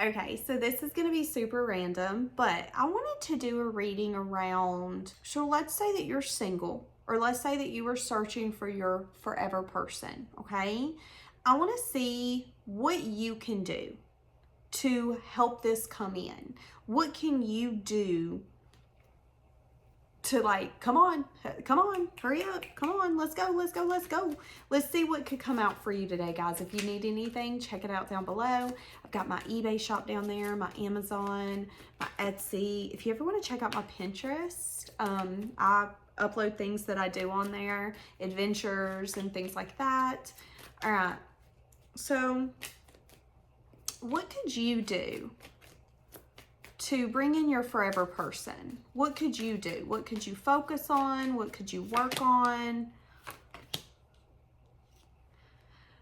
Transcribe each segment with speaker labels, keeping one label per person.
Speaker 1: Okay, so this is going to be super random, but I wanted to do a reading around, so let's say that you're single, or let's say that you were searching for your forever person, okay? I want to see what you can do to help this come in. What can you do to, like, come on, hurry up, come on, let's go. Let's see what could come out for you today, guys. If you need anything, check it out down below. I've got my eBay shop down there, my Amazon, my Etsy. If you ever want to check out my Pinterest, I upload things that I do on there, adventures and things like that. All right, so what could you do to bring in your forever person? What could you do? What could you focus on? What could you work on?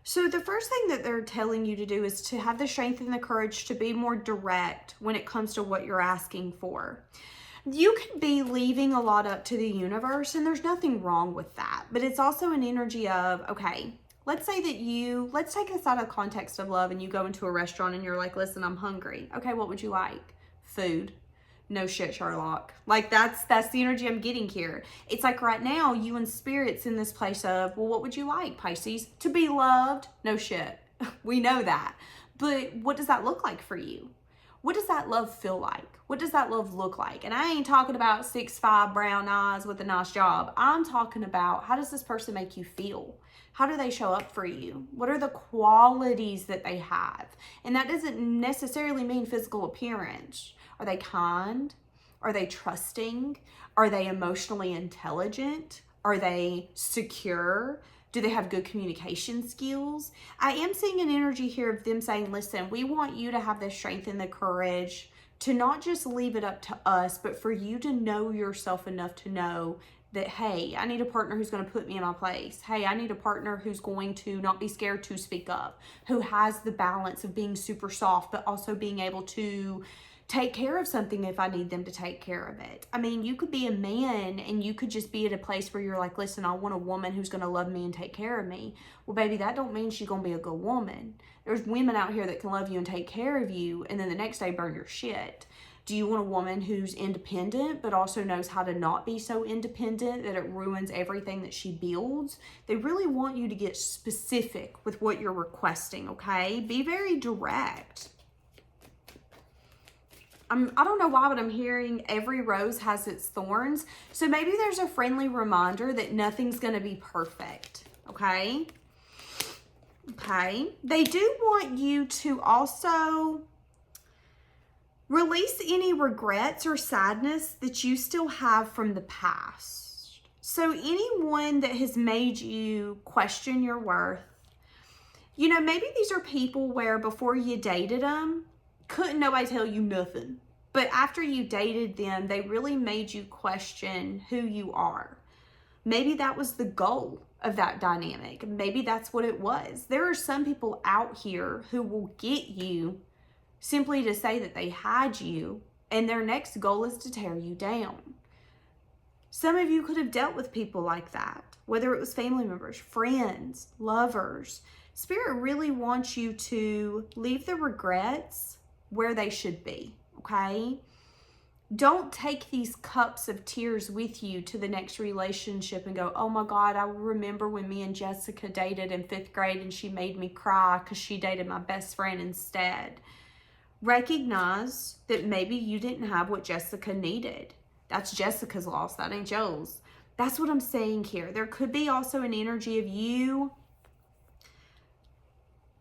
Speaker 1: So the first thing that they're telling you to do is to have the strength and the courage to be more direct when it comes to what you're asking for. You could be leaving a lot up to the universe, and there's nothing wrong with that. But it's also an energy of, okay, let's say that let's take this out of context of love, and you go into a restaurant and you're like, listen, I'm hungry. Okay, what would you like? Food. No shit, Sherlock. Like, that's the energy I'm getting here. It's like right now, you and Spirit's in this place of, well, what would you like, Pisces? To be loved? No shit. We know that. But what does that look like for you? What does that love feel like? What does that love look like? And I ain't talking about 6'5" brown eyes with a nice job. I'm talking about, how does this person make you feel? How do they show up for you? What are the qualities that they have? And that doesn't necessarily mean physical appearance. Are they kind? Are they trusting? Are they emotionally intelligent? Are they secure? Do they have good communication skills? I am seeing an energy here of them saying, listen, we want you to have the strength and the courage to not just leave it up to us, but for you to know yourself enough to know that, hey, I need a partner who's going to put me in my place. Hey, I need a partner who's going to not be scared to speak up, who has the balance of being super soft, but also being able to take care of something if I need them to take care of it. I mean, you could be a man and you could just be at a place where you're like, listen, I want a woman who's going to love me and take care of me. Well, baby, that don't mean she's going to be a good woman. There's women out here that can love you and take care of you, and then the next day burn your shit. Do you want a woman who's independent, but also knows how to not be so independent that it ruins everything that she builds? They really want you to get specific with what you're requesting, okay? Be very direct. I don't know why, but I'm hearing every rose has its thorns. So maybe there's a friendly reminder that nothing's going to be perfect, okay? Okay. They do want you to also release any regrets or sadness that you still have from the past. So anyone that has made you question your worth, you know, maybe these are people where before you dated them, couldn't nobody tell you nothing. But after you dated them, they really made you question who you are. Maybe that was the goal of that dynamic. Maybe that's what it was. There are some people out here who will get you simply to say that they had you, and their next goal is to tear you down. Some of you could have dealt with people like that, whether it was family members, friends, lovers. Spirit really wants you to leave the regrets where they should be, okay? Don't take these cups of tears with you to the next relationship and go, oh my God, I remember when me and Jessica dated in 5th grade and she made me cry because she dated my best friend instead. Recognize that maybe you didn't have what Jessica needed. That's Jessica's loss, that ain't yours. That's what I'm saying here. There could be also an energy of you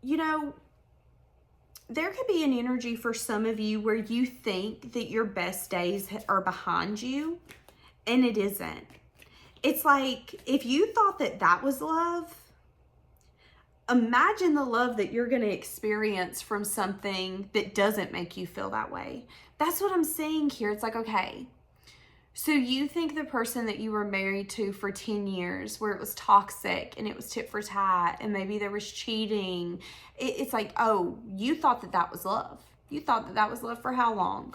Speaker 1: know, there could be an energy for some of you where you think that your best days are behind you, and it isn't. It's like, if you thought that that was love, imagine the love that you're going to experience from something that doesn't make you feel that way. That's what I'm saying here. It's like, okay, so you think the person that you were married to for 10 years, where it was toxic and it was tit for tat and maybe there was cheating, it's like, oh, you thought that that was love. You thought that that was love for how long?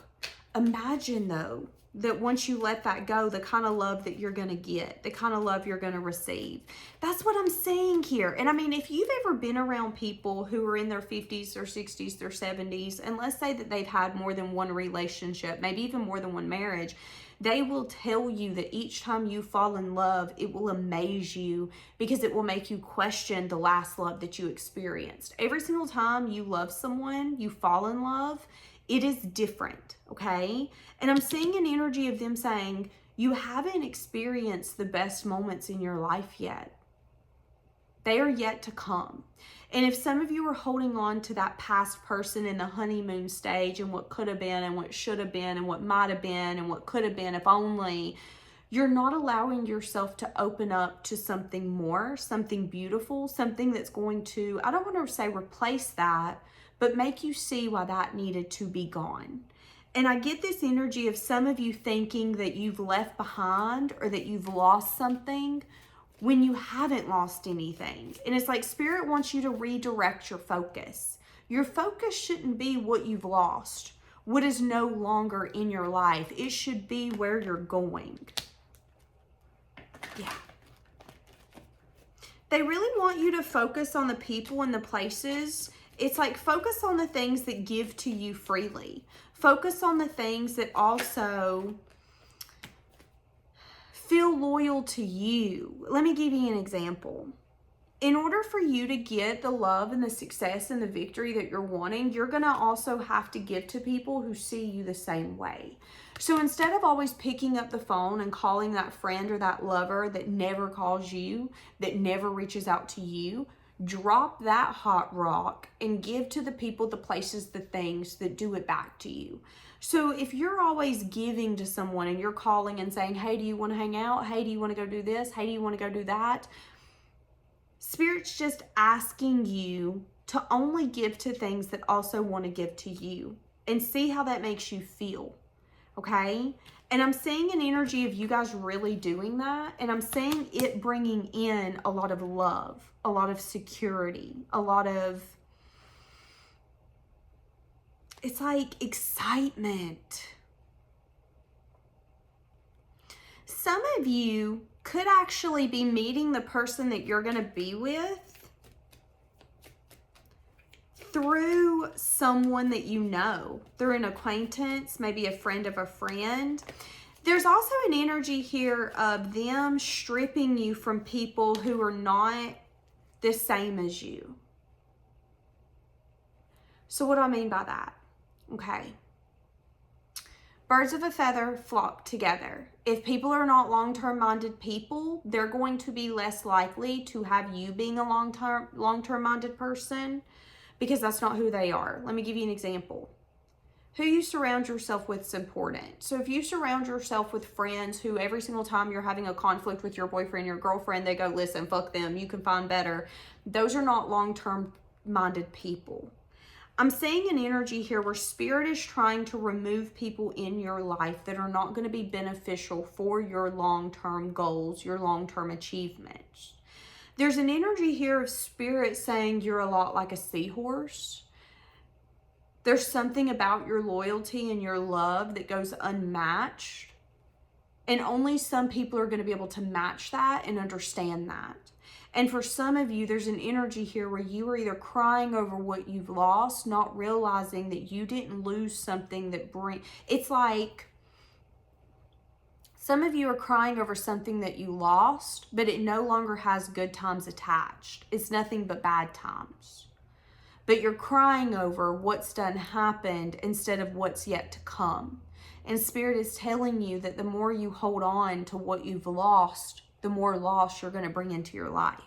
Speaker 1: Imagine though, that once you let that go, the kind of love that you're going to get, the kind of love you're going to receive. That's what I'm saying here. And I mean, if you've ever been around people who are in their 50s, their 60s, their 70s, and let's say that they've had more than one relationship, maybe even more than one marriage, they will tell you that each time you fall in love, it will amaze you because it will make you question the last love that you experienced. Every single time you love someone, you fall in love, it is different, okay? And I'm seeing an energy of them saying, you haven't experienced the best moments in your life yet. They are yet to come. And if some of you are holding on to that past person in the honeymoon stage and what could have been and what should have been and what might have been and what could have been if only, you're not allowing yourself to open up to something more, something beautiful, something that's going to, I don't want to say replace that, but make you see why that needed to be gone. And I get this energy of some of you thinking that you've left behind or that you've lost something when you haven't lost anything. And it's like Spirit wants you to redirect your focus. Your focus shouldn't be what you've lost, what is no longer in your life. It should be where you're going. Yeah. They really want you to focus on the people and the places. It's like focus on the things that give to you freely. Focus on the things that also feel loyal to you. Let me give you an example. In order for you to get the love and the success and the victory that you're wanting, you're going to also have to give to people who see you the same way. So instead of always picking up the phone and calling that friend or that lover that never calls you, that never reaches out to you, drop that hot rock and give to the people, the places, the things that do it back to you. So if you're always giving to someone and you're calling and saying, hey, do you want to hang out? Hey, do you want to go do this? Hey, do you want to go do that? Spirit's just asking you to only give to things that also want to give to you and see how that makes you feel. Okay? And I'm seeing an energy of you guys really doing that. And I'm seeing it bringing in a lot of love, a lot of security, a lot of, it's like excitement. Some of you could actually be meeting the person that you're going to be with through someone that you know, through an acquaintance, maybe a friend of a friend. There's also an energy here of them stripping you from people who are not the same as you. So what do I mean by that? Okay. Birds of a feather flock together. If people are not long-term minded people, they're going to be less likely to have you being a long-term minded person because that's not who they are. Let me give you an example. Who you surround yourself with is important. So if you surround yourself with friends who every single time you're having a conflict with your boyfriend, your girlfriend, they go, listen, fuck them, you can find better. Those are not long-term minded people. I'm seeing an energy here where Spirit is trying to remove people in your life that are not going to be beneficial for your long-term goals, your long-term achievements. There's an energy here of Spirit saying you're a lot like a seahorse. There's something about your loyalty and your love that goes unmatched. And only some people are going to be able to match that and understand that. And for some of you, there's an energy here where you are either crying over what you've lost, not realizing that you didn't lose something that it's like some of you are crying over something that you lost, but it no longer has good times attached. It's nothing but bad times. But you're crying over what's done happened instead of what's yet to come. And Spirit is telling you that the more you hold on to what you've lost, the more loss you're going to bring into your life.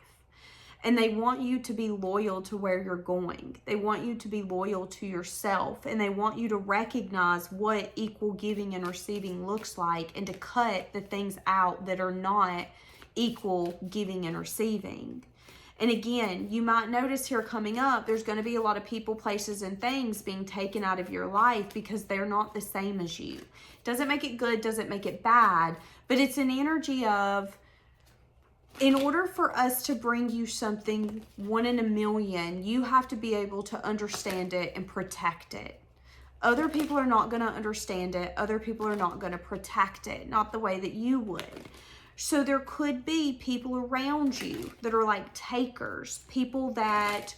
Speaker 1: And they want you to be loyal to where you're going. They want you to be loyal to yourself. And they want you to recognize what equal giving and receiving looks like and to cut the things out that are not equal giving and receiving. And again, you might notice here coming up, there's going to be a lot of people, places, and things being taken out of your life because they're not the same as you. Doesn't make it good, doesn't make it bad, but it's an energy of, in order for us to bring you something 1 in a million, you have to be able to understand it and protect it. Other people are not going to understand it. Other people are not going to protect it, not the way that you would. So there could be people around you that are like takers, people that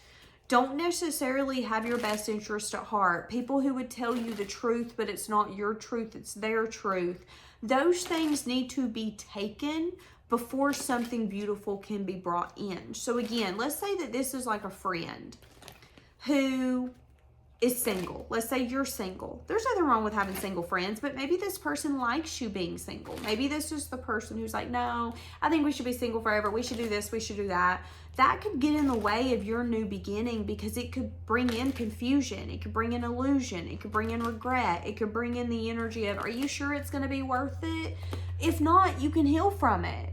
Speaker 1: don't necessarily have your best interest at heart, people who would tell you the truth, but it's not your truth, it's their truth. Those things need to be taken before something beautiful can be brought in. So again, let's say that this is like a friend who is single. Let's say you're single. There's nothing wrong with having single friends, but maybe this person likes you being single. Maybe this is the person who's like, no, I think we should be single forever. We should do this. We should do that. That could get in the way of your new beginning because it could bring in confusion. It could bring in illusion. It could bring in regret. It could bring in the energy of, are you sure it's going to be worth it? If not, you can heal from it.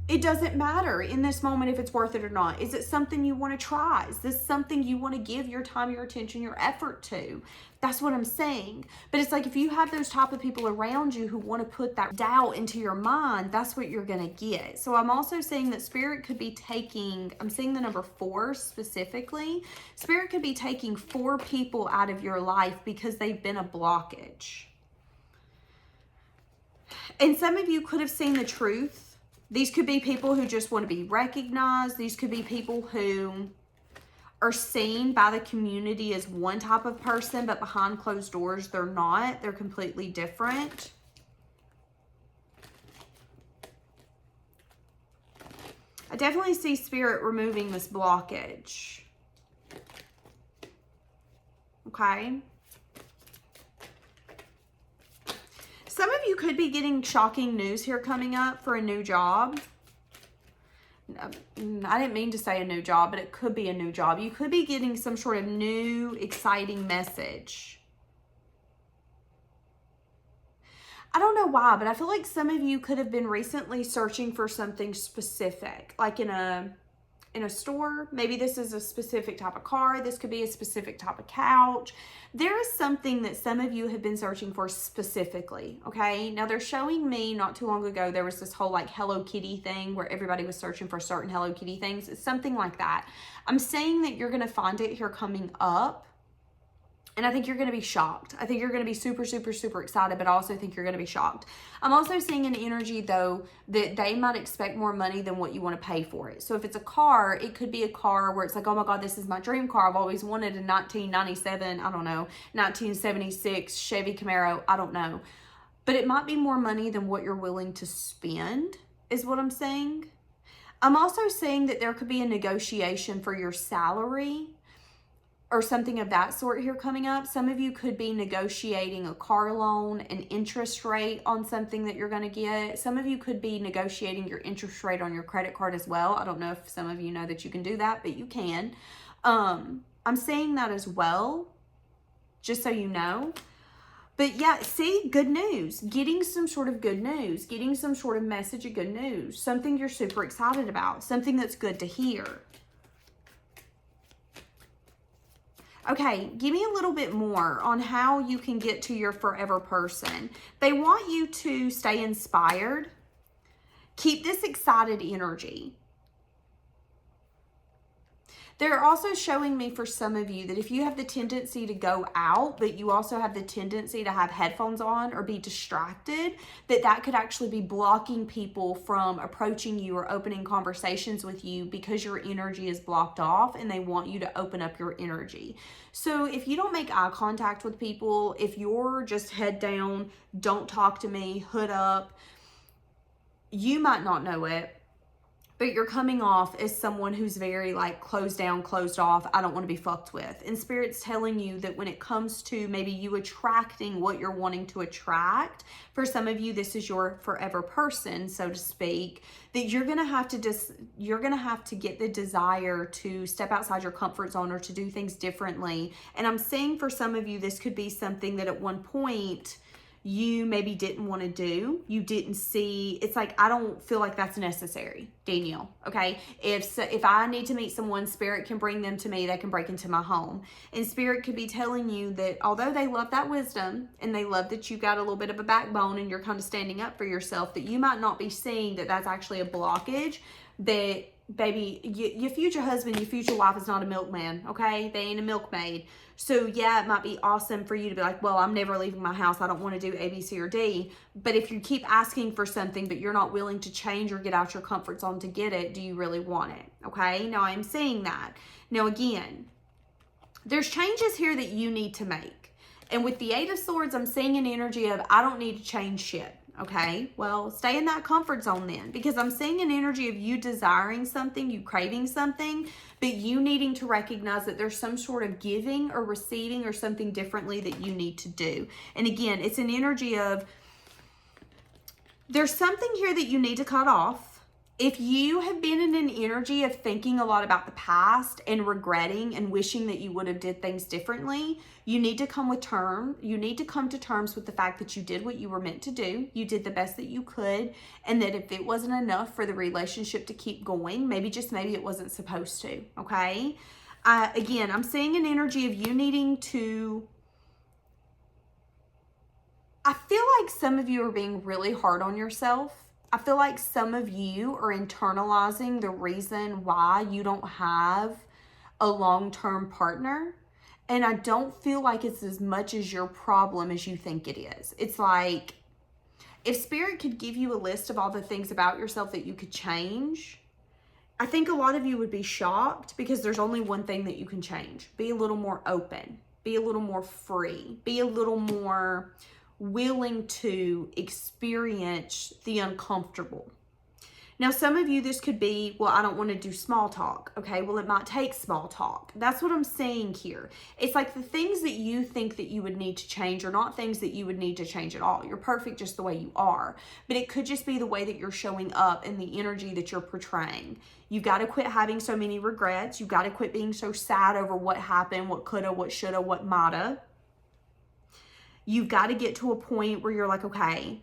Speaker 1: It doesn't matter in this moment if it's worth it or not. Is it something you want to try? Is this something you want to give your time, your attention, your effort to? That's what I'm saying. But it's like if you have those type of people around you who want to put that doubt into your mind, that's what you're going to get. So I'm also saying that Spirit could be taking, I'm seeing the number 4 specifically. Spirit could be taking 4 people out of your life because they've been a blockage. And some of you could have seen the truth. These could be people who just want to be recognized. These could be people who are seen by the community as one type of person, but behind closed doors, they're not. They're completely different. I definitely see Spirit removing this blockage. Okay. Some of you could be getting shocking news here coming up for a new job. I didn't mean to say a new job, but it could be a new job. You could be getting some sort of new, exciting message. I don't know why, but I feel like some of you could have been recently searching for something specific, like in a store. Maybe this is a specific type of car. This could be a specific type of couch. There is something that some of you have been searching for specifically, okay? Now, they're showing me not too long ago, there was this whole like Hello Kitty thing where everybody was searching for certain Hello Kitty things. It's something like that. I'm saying that you're going to find it here coming up. And I think you're going to be shocked. I think you're going to be super, super, super excited, but I also think you're going to be shocked. I'm also seeing an energy, though, that they might expect more money than what you want to pay for it. So if it's a car, it could be a car where it's like, oh my God, this is my dream car. I've always wanted a 1997, I don't know, 1976 Chevy Camaro. I don't know. But it might be more money than what you're willing to spend, is what I'm saying. I'm also saying that there could be a negotiation for your salary or something of that sort here coming up. Some of you could be negotiating a car loan, an interest rate on something that you're going to get. Some of you could be negotiating your interest rate on your credit card as well. I don't know if some of you know that you can do that, but you can. I'm saying that as well, just so you know. But yeah, see, good news, getting some sort of good news, getting some sort of message of good news, something you're super excited about, something that's good to hear. Okay, give me a little bit more on how you can get to your forever person. They want you to stay inspired. Keep this excited energy. They're also showing me for some of you that if you have the tendency to go out, but you also have the tendency to have headphones on or be distracted, that could actually be blocking people from approaching you or opening conversations with you because your energy is blocked off and they want you to open up your energy. So if you don't make eye contact with people, if you're just head down, don't talk to me, hood up, you might not know it, but you're coming off as someone who's very like closed down, closed off. I don't want to be fucked with. And Spirit's telling you that when it comes to maybe you attracting what you're wanting to attract, for some of you, this is your forever person, so to speak, that you're going to have to get the desire to step outside your comfort zone or to do things differently. And I'm saying for some of you, this could be something that at one point you maybe didn't want to do. You didn't see, it's like, I don't feel like that's necessary, Danielle, okay? If I need to meet someone, Spirit can bring them to me, they can break into my home. And Spirit could be telling you that although they love that wisdom and they love that you got a little bit of a backbone and you're kind of standing up for yourself, that you might not be seeing that that's actually a blockage, that baby, your future husband, your future wife is not a milkman, okay? They ain't a milkmaid. So yeah, it might be awesome for you to be like, well, I'm never leaving my house. I don't want to do A, B, C, or D. But if you keep asking for something, but you're not willing to change or get out your comfort zone to get it, do you really want it? Okay, now I'm saying that. Now again, there's changes here that you need to make. And with the Eight of Swords, I'm seeing an energy of, I don't need to change shit. Okay, well, stay in that comfort zone then, because I'm seeing an energy of you desiring something, you craving something, but you needing to recognize that there's some sort of giving or receiving or something differently that you need to do. And again, it's an energy of, there's something here that you need to cut off. If you have been in an energy of thinking a lot about the past and regretting and wishing that you would have did things differently, you need to come to terms with the fact that you did what you were meant to do. You did the best that you could, and that if it wasn't enough for the relationship to keep going, maybe it wasn't supposed to, okay? Again, I'm seeing an energy of you needing to, I feel like some of you are being really hard on yourself. I feel like some of you are internalizing the reason why you don't have a long-term partner. And I don't feel like it's as much as your problem as you think it is. It's like, if Spirit could give you a list of all the things about yourself that you could change, I think a lot of you would be shocked, because there's only one thing that you can change. Be a little more open. Be a little more free. Be a little more willing to experience the uncomfortable. Now, some of you, this could be, well, I don't want to do small talk. Okay, well, it might take small talk. That's what I'm saying here. It's like the things that you think that you would need to change are not things that you would need to change at all. You're perfect just the way you are. But it could just be the way that you're showing up and the energy that you're portraying. You've got to quit having so many regrets. You've got to quit being so sad over what happened, what coulda, what shoulda, what mighta. You've got to get to a point where you're like, okay,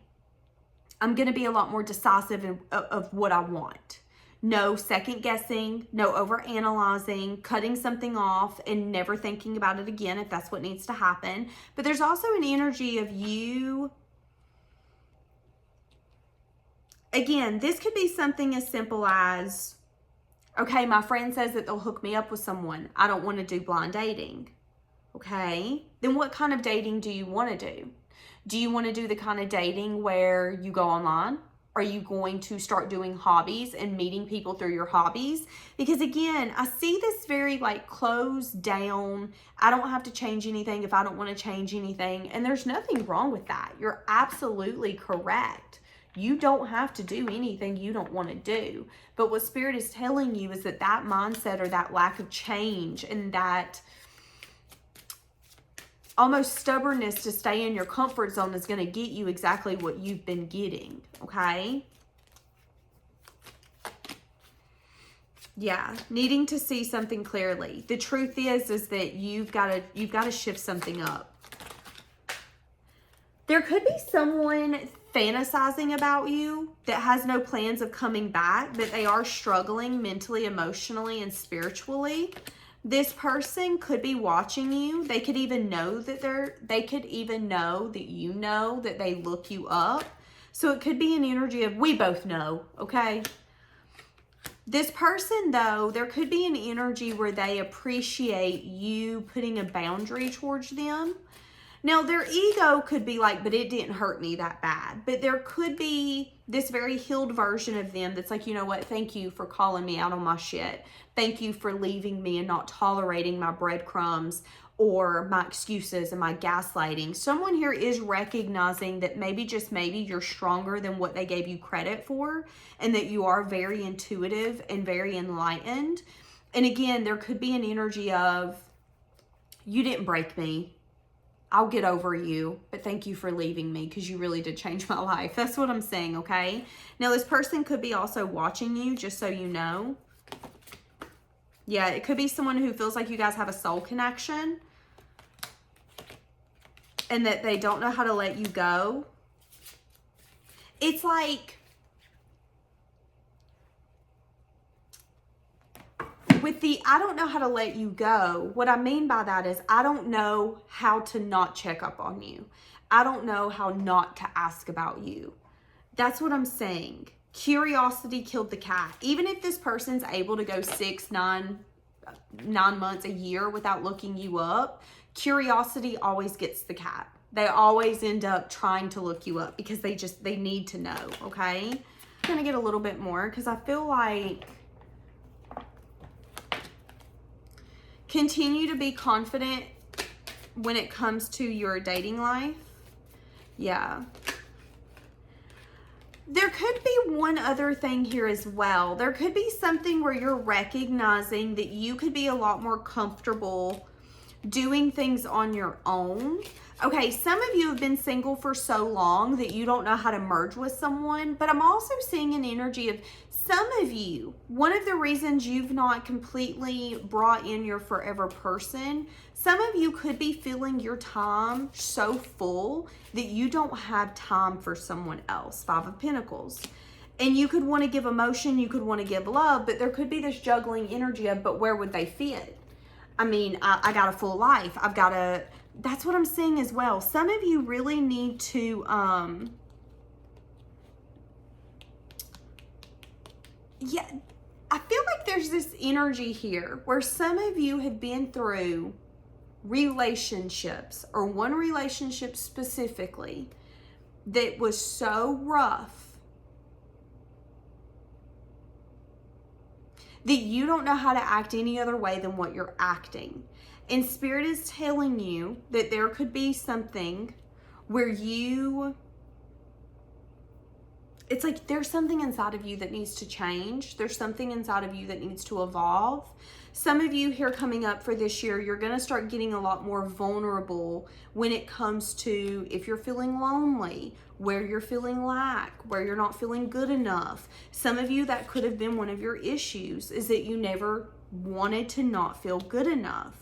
Speaker 1: I'm going to be a lot more decisive of what I want. No second guessing, no over analyzing, cutting something off and never thinking about it again if that's what needs to happen. But there's also an energy of you. Again, this could be something as simple as, okay, my friend says that they'll hook me up with someone. I don't want to do blind dating. Okay, then what kind of dating do you want to do? Do you want to do the kind of dating where you go online? Are you going to start doing hobbies and meeting people through your hobbies? Because again, I see this very like closed down. I don't have to change anything if I don't want to change anything. And there's nothing wrong with that. You're absolutely correct. You don't have to do anything you don't want to do. But what Spirit is telling you is that that mindset or that lack of change and that almost stubbornness to stay in your comfort zone is going to get you exactly what you've been getting, okay? Yeah, needing to see something clearly. The truth is that you've got to shift something up. There could be someone fantasizing about you that has no plans of coming back, but they are struggling mentally, emotionally, and spiritually. This person could be watching you. They could even know that you know that they look you up. So it could be an energy of, we both know, okay? This person, though, there could be an energy where they appreciate you putting a boundary towards them. Now, their ego could be like, but it didn't hurt me that bad. But there could be this very healed version of them that's like, you know what? Thank you for calling me out on my shit. Thank you for leaving me and not tolerating my breadcrumbs or my excuses and my gaslighting. Someone here is recognizing that maybe, just maybe, you're stronger than what they gave you credit for, and that you are very intuitive and very enlightened. And again, there could be an energy of, you didn't break me. I'll get over you, but thank you for leaving me because you really did change my life. That's what I'm saying, okay? Now, this person could be also watching you, just so you know. Yeah, it could be someone who feels like you guys have a soul connection and that they don't know how to let you go. It's like, with the I don't know how to let you go, what I mean by that is I don't know how to not check up on you. I don't know how not to ask about you. That's what I'm saying. Curiosity killed the cat. Even if this person's able to go 6, 9 months, a year without looking you up, curiosity always gets the cat. They always end up trying to look you up because they need to know, okay? I'm gonna get a little bit more because I feel like continue to be confident when it comes to your dating life. Yeah. There could be one other thing here as well. There could be something where you're recognizing that you could be a lot more comfortable doing things on your own. Okay, some of you have been single for so long that you don't know how to merge with someone, but I'm also seeing an energy of some of you, one of the reasons you've not completely brought in your forever person, some of you could be feeling your time so full that you don't have time for someone else. 5 of Pentacles. And you could want to give emotion, you could want to give love, but there could be this juggling energy of, but where would they fit? I mean, I got a full life. That's what I'm seeing as well. Some of you really need to, yeah, I feel like there's this energy here where some of you have been through relationships, or one relationship specifically that was so rough that you don't know how to act any other way than what you're acting. And Spirit is telling you that there could be something where it's like there's something inside of you that needs to change. There's something inside of you that needs to evolve. Some of you here coming up for this year, you're going to start getting a lot more vulnerable when it comes to if you're feeling lonely, where you're feeling lack, where you're not feeling good enough. Some of you, that could have been one of your issues, is that you never wanted to not feel good enough.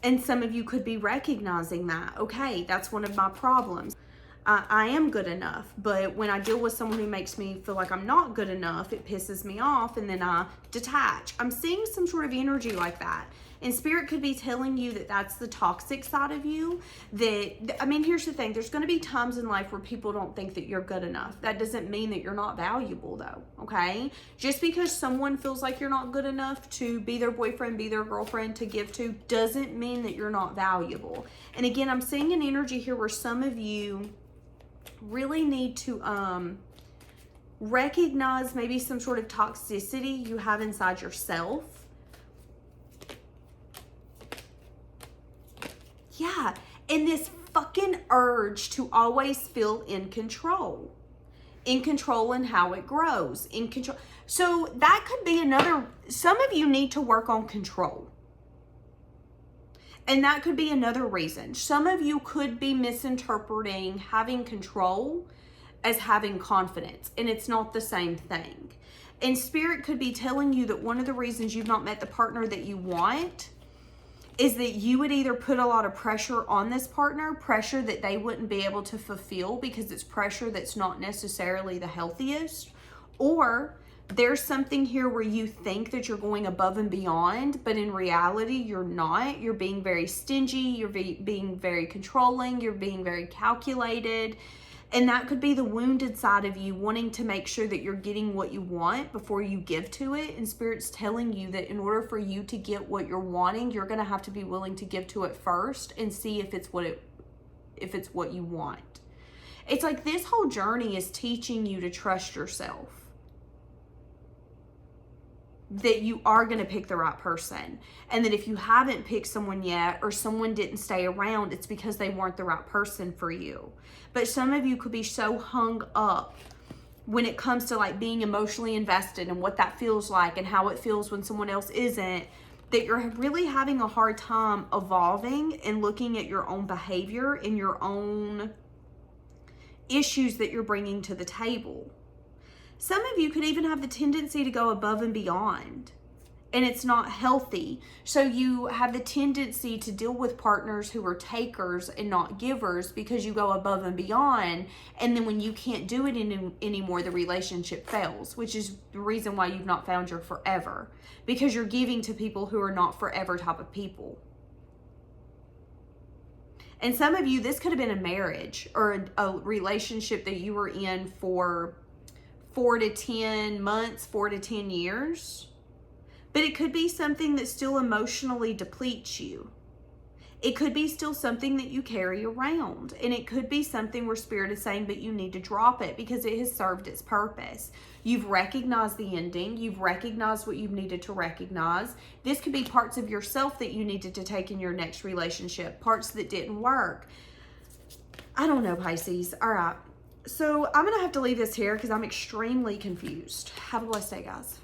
Speaker 1: And some of you could be recognizing that, okay, that's one of my problems. I am good enough, but when I deal with someone who makes me feel like I'm not good enough, it pisses me off, and then I detach. I'm seeing some sort of energy like that. And Spirit could be telling you that that's the toxic side of you. I mean, here's the thing. There's going to be times in life where people don't think that you're good enough. That doesn't mean that you're not valuable, though, okay? Just because someone feels like you're not good enough to be their boyfriend, be their girlfriend, to give to, doesn't mean that you're not valuable. And again, I'm seeing an energy here where some of you really need to recognize maybe some sort of toxicity you have inside yourself. Yeah, and this fucking urge to always feel in control in how it grows, in control. So that could be some of you need to work on control. And that could be another reason. Some of you could be misinterpreting having control as having confidence, and it's not the same thing. And Spirit could be telling you that one of the reasons you've not met the partner that you want is that you would either put a lot of pressure on this partner, pressure that they wouldn't be able to fulfill because it's pressure that's not necessarily the healthiest, or there's something here where you think that you're going above and beyond, but in reality, you're not. You're being very stingy. You're being very controlling. You're being very calculated. And that could be the wounded side of you wanting to make sure that you're getting what you want before you give to it. And Spirit's telling you that in order for you to get what you're wanting, you're going to have to be willing to give to it first and see if it's what you want. It's like this whole journey is teaching you to trust yourself. That you are going to pick the right person. And that if you haven't picked someone yet, or someone didn't stay around, it's because they weren't the right person for you. But some of you could be so hung up when it comes to like being emotionally invested and what that feels like and how it feels when someone else isn't, that you're really having a hard time evolving and looking at your own behavior and your own issues that you're bringing to the table. Some of you could even have the tendency to go above and beyond, and it's not healthy. So you have the tendency to deal with partners who are takers and not givers because you go above and beyond, and then when you can't do it anymore, the relationship fails, which is the reason why you've not found your forever, because you're giving to people who are not forever type of people. And some of you, this could have been a marriage or a relationship that you were in for 4 to 10 months, 4 to 10 years. But it could be something that still emotionally depletes you. It could be still something that you carry around. And it could be something where Spirit is saying, but you need to drop it because it has served its purpose. You've recognized the ending. You've recognized what you've needed to recognize. This could be parts of yourself that you needed to take in your next relationship, parts that didn't work. I don't know, Pisces. All right. So I'm going to have to leave this here because I'm extremely confused. Have a blessed day, guys.